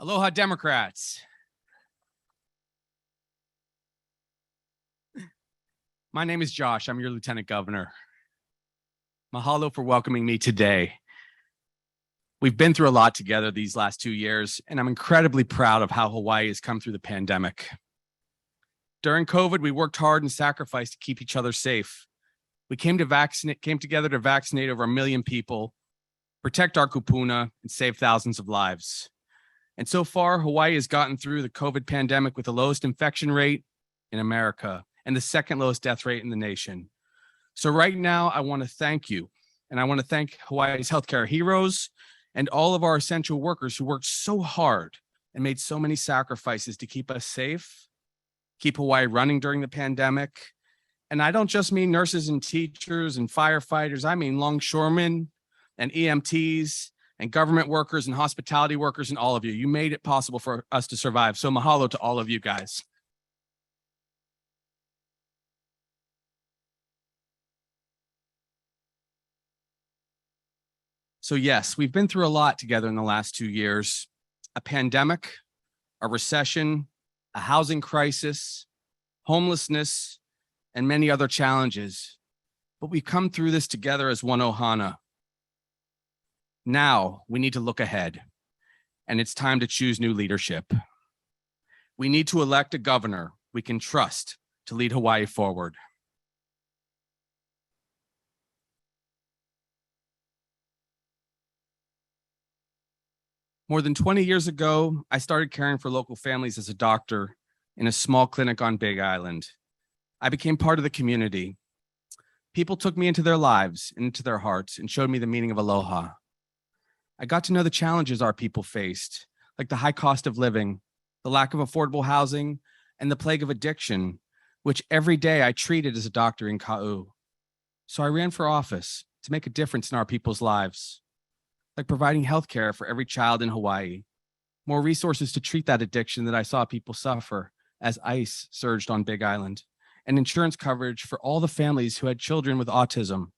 Aloha, Democrats. My name is Josh. I'm your Lieutenant Governor. Mahalo for welcoming me today. We've been through a lot together these last 2 years, and I'm incredibly proud of how Hawaii has come through the pandemic. During COVID, we worked hard and sacrificed to keep each other safe. We came together to vaccinate over 1 million people, protect our kupuna, and save thousands of lives. And so far, Hawaii has gotten through the COVID pandemic with the lowest infection rate in America and the second lowest death rate in the nation. So right now, I want to thank you. And I want to thank Hawaii's healthcare heroes and all of our essential workers who worked so hard and made so many sacrifices to keep us safe, keep Hawaii running during the pandemic. And I don't just mean nurses and teachers and firefighters. I mean longshoremen and EMTs and government workers and hospitality workers and all of you. You made it possible for us to survive. So mahalo to all of you guys. So yes, we've been through a lot together in the last 2 years, a pandemic, a recession, a housing crisis, homelessness, and many other challenges. But we've come through this together as one Ohana. Now we need to look ahead, and it's time to choose new leadership. We need to elect a governor we can trust to lead Hawaii forward. More than 20 years ago, I started caring for local families as a doctor in a small clinic on Big Island. I became part of the community. People took me into their lives and into their hearts and showed me the meaning of aloha. I got to know the challenges our people faced, like the high cost of living, the lack of affordable housing, and the plague of addiction, which every day I treated as a doctor in Ka'u. So I ran for office to make a difference in our people's lives, like providing healthcare for every child in Hawaii, more resources to treat that addiction that I saw people suffer as ICE surged on Big Island, and insurance coverage for all the families who had children with autism.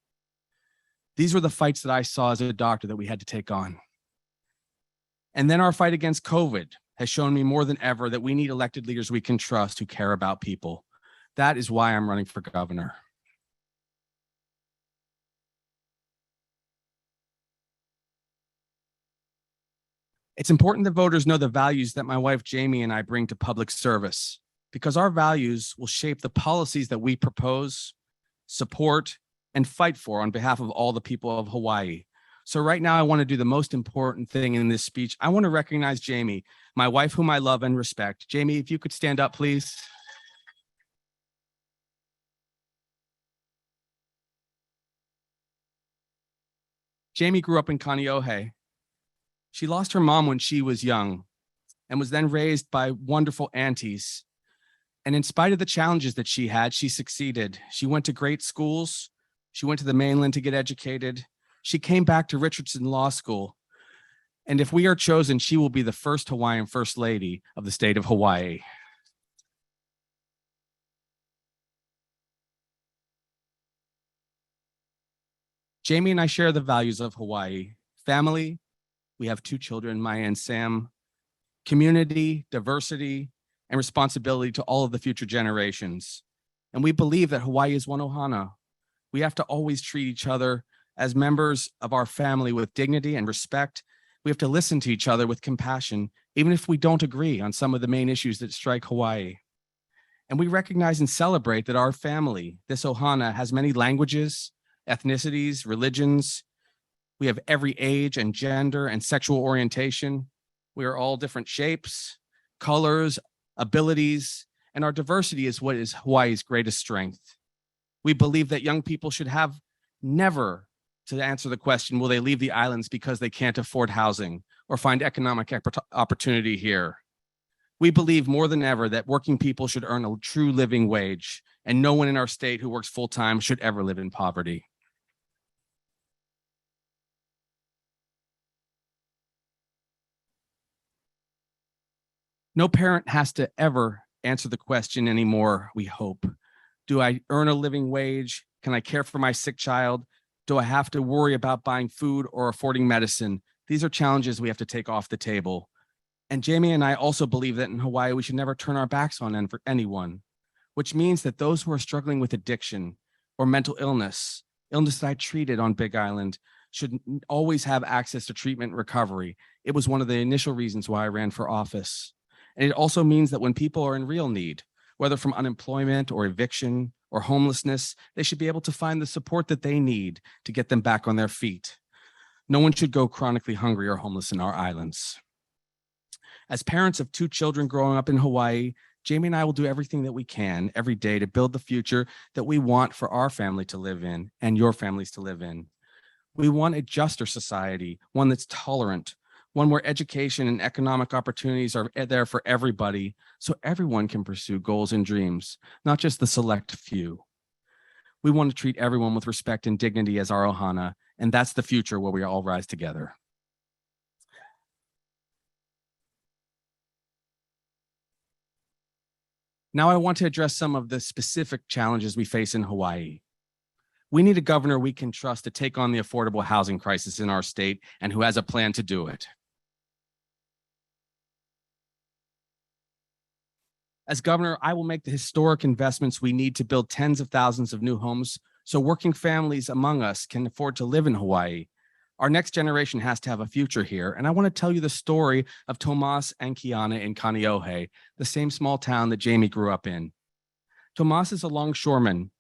These were the fights that I saw as a doctor that we had to take on. And then our fight against COVID has shown me more than ever that we need elected leaders we can trust who care about people. That is why I'm running for governor. It's important that voters know the values that my wife Jamie and I bring to public service, because our values will shape the policies that we propose, support, and fight for on behalf of all the people of Hawaii. So right now, I want to do the most important thing in this speech. I want to recognize Jamie, my wife, whom I love and respect. Jamie, if you could stand up, please. Jamie grew up in Kaneohe. She lost her mom when she was young and was then raised by wonderful aunties. And in spite of the challenges that she had, she succeeded. She went to great schools. She went to the mainland to get educated. She came back to Richardson Law School. And if we are chosen, she will be the first Hawaiian First Lady of the state of Hawaii. Jamie and I share the values of Hawaii: family. We have 2 children, Maya and Sam. Community, diversity, and responsibility to all of the future generations. And we believe that Hawaii is one Ohana. We have to always treat each other as members of our family with dignity and respect. We have to listen to each other with compassion, even if we don't agree on some of the main issues that strike Hawaii. And we recognize and celebrate that our family, this Ohana, has many languages, ethnicities, religions. We have every age and gender and sexual orientation. We are all different shapes, colors, abilities, and our diversity is what is Hawaii's greatest strength. We believe that young people should have never to answer the question, will they leave the islands because they can't afford housing or find economic opportunity here? We believe more than ever that working people should earn a true living wage, and no one in our state who works full-time should ever live in poverty. No parent has to ever answer the question anymore, we hope. Do I earn a living wage? Can I care for my sick child? Do I have to worry about buying food or affording medicine? These are challenges we have to take off the table. And Jamie and I also believe that in Hawaii, we should never turn our backs on anyone, which means that those who are struggling with addiction or mental illness that I treated on Big Island, should always have access to treatment and recovery. It was one of the initial reasons why I ran for office. And it also means that when people are in real need, whether from unemployment or eviction or homelessness, they should be able to find the support that they need to get them back on their feet. No one should go chronically hungry or homeless in our islands. As parents of 2 children growing up in Hawaii, Jamie and I will do everything that we can every day to build the future that we want for our family to live in and your families to live in. We want a juster society, one that's tolerant, one where education and economic opportunities are there for everybody, so everyone can pursue goals and dreams, not just the select few. We want to treat everyone with respect and dignity as our ohana, and that's the future where we all rise together. Now I want to address some of the specific challenges we face in Hawaii. We need a governor we can trust to take on the affordable housing crisis in our state and who has a plan to do it. As governor, I will make the historic investments we need to build tens of thousands of new homes so working families among us can afford to live in Hawaii. Our next generation has to have a future here, and I want to tell you the story of Tomas and Kiana in Kaneohe, the same small town that Jamie grew up in. Tomas is a longshoreman.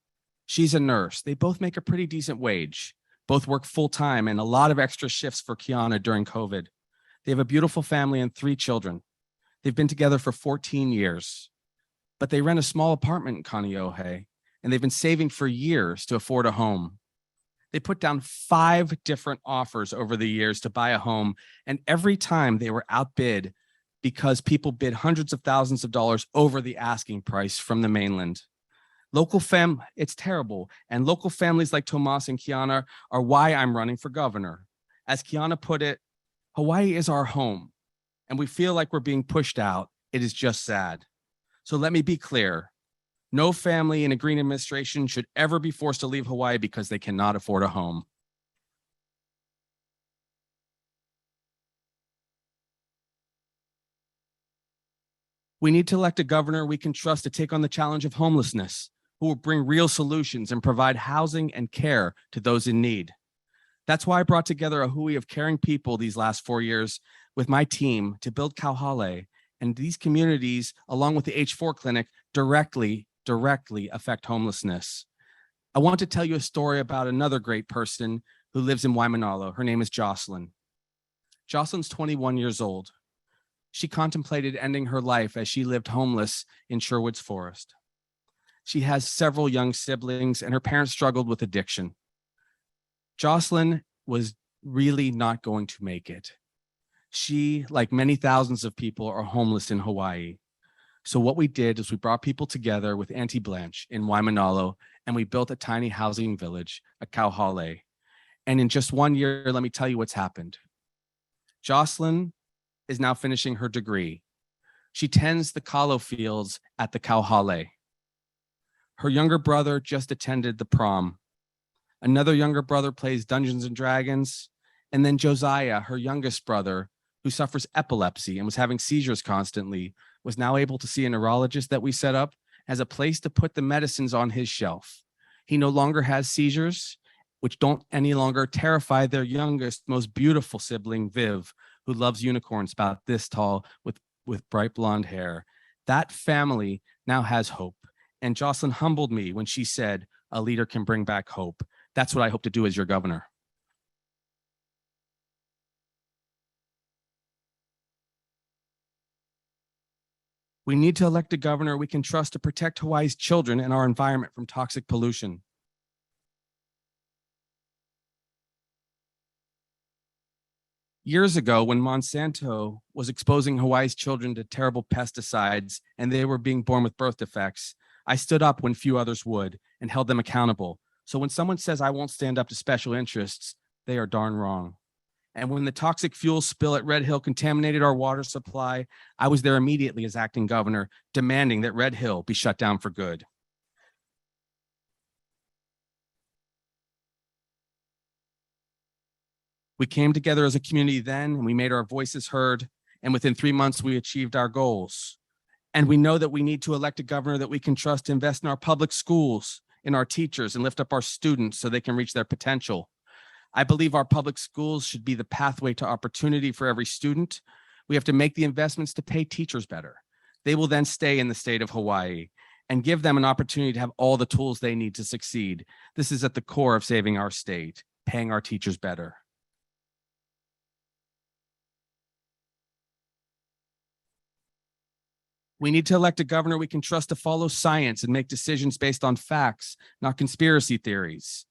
She's a nurse. They both make a pretty decent wage. Both work full-time and a lot of extra shifts for Kiana during COVID. They have a beautiful family and 3 children. They've been together for 14 years, but they rent a small apartment in Kaneohe, and they've been saving for years to afford a home. They put down 5 different offers over the years to buy a home, and every time they were outbid because people bid hundreds of thousands of dollars over the asking price from the mainland. It's terrible. And local families like Tomas and Kiana are why I'm running for governor. As Kiana put it, Hawaii is our home, and we feel like we're being pushed out. It is just sad. So let me be clear. No family in a Green administration should ever be forced to leave Hawaii because they cannot afford a home. We need to elect a governor we can trust to take on the challenge of homelessness, who will bring real solutions and provide housing and care to those in need. That's why I brought together a hui of caring people these last 4 years with my team to build Kauhale, and these communities, along with the H4 clinic, directly affect homelessness. I want to tell you a story about another great person who lives in Waimanalo. Her name is Jocelyn. Jocelyn's 21 years old. She contemplated ending her life as she lived homeless in Sherwood's Forest. She has several young siblings, and her parents struggled with addiction. Jocelyn was really not going to make it. She, like many thousands of people, are homeless in Hawaii. So what we did is we brought people together with Auntie Blanche in Waimanalo, and we built a tiny housing village, a Kauhale. And in just 1 year, let me tell you what's happened. Jocelyn is now finishing her degree. She tends the kalo fields at the Kauhale. Her younger brother just attended the prom. Another younger brother plays Dungeons and Dragons. And then Josiah, her youngest brother, who suffers epilepsy and was having seizures constantly, was now able to see a neurologist that we set up as a place to put the medicines on his shelf. He no longer has seizures, which don't any longer terrify their youngest, most beautiful sibling, Viv, who loves unicorns about this tall with bright blonde hair. That family now has hope. And Jocelyn humbled me when she said, a leader can bring back hope. That's what I hope to do as your governor. We need to elect a governor we can trust to protect Hawaii's children and our environment from toxic pollution. Years ago, when Monsanto was exposing Hawaii's children to terrible pesticides and they were being born with birth defects, I stood up when few others would and held them accountable. So when someone says I won't stand up to special interests, they are darn wrong. And when the toxic fuel spill at Red Hill contaminated our water supply, I was there immediately as acting governor, demanding that Red Hill be shut down for good. We came together as a community then, and we made our voices heard. And within 3 months, we achieved our goals. And we know that we need to elect a governor that we can trust to invest in our public schools, in our teachers, and lift up our students so they can reach their potential. I believe our public schools should be the pathway to opportunity for every student. We have to make the investments to pay teachers better. They will then stay in the state of Hawaii and give them an opportunity to have all the tools they need to succeed. This is at the core of saving our state, paying our teachers better. We need to elect a governor we can trust to follow science and make decisions based on facts, not conspiracy theories.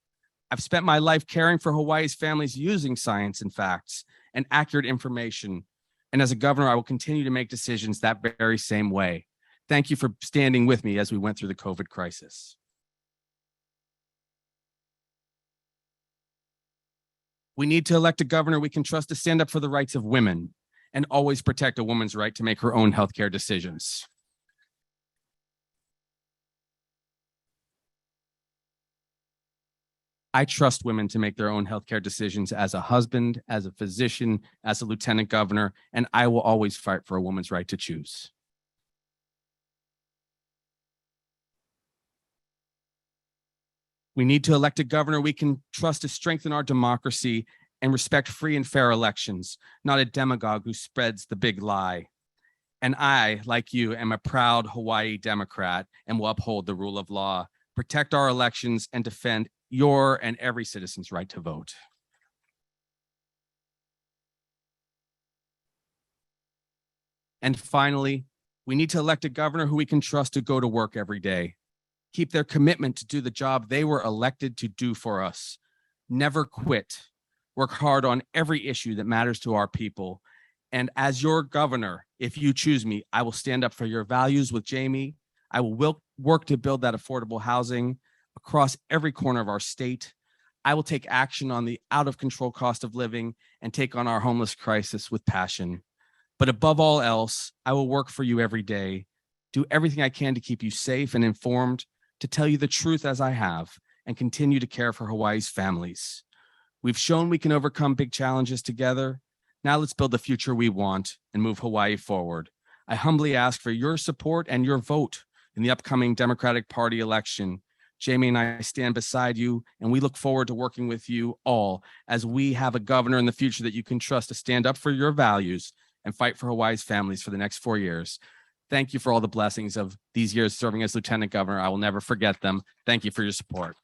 I've spent my life caring for Hawaii's families using science and facts and accurate information. And as a governor, I will continue to make decisions that very same way. Thank you for standing with me as we went through the COVID crisis. We need to elect a governor we can trust to stand up for the rights of women and always protect a woman's right to make her own healthcare decisions. I trust women to make their own healthcare decisions as a husband, as a physician, as a lieutenant governor, and I will always fight for a woman's right to choose. We need to elect a governor we can trust to strengthen our democracy and respect free and fair elections, not a demagogue who spreads the big lie. And I, like you, am a proud Hawaii Democrat and will uphold the rule of law, protect our elections, and defend your and every citizen's right to vote. And finally, we need to elect a governor who we can trust to go to work every day, keep their commitment to do the job they were elected to do for us, never quit, work hard on every issue that matters to our people. And as your governor, if you choose me, I will stand up for your values with Jamie. I will work to build that affordable housing across every corner of our state. I will take action on the out of control cost of living and take on our homeless crisis with passion. But above all else, I will work for you every day, do everything I can to keep you safe and informed, to tell you the truth as I have, and continue to care for Hawaii's families. We've shown we can overcome big challenges together. Now let's build the future we want and move Hawaii forward. I humbly ask for your support and your vote in the upcoming Democratic Party election. Jamie and I stand beside you, and we look forward to working with you all as we have a governor in the future that you can trust to stand up for your values and fight for Hawaii's families for the next 4 years. Thank you for all the blessings of these years serving as lieutenant governor. I will never forget them. Thank you for your support.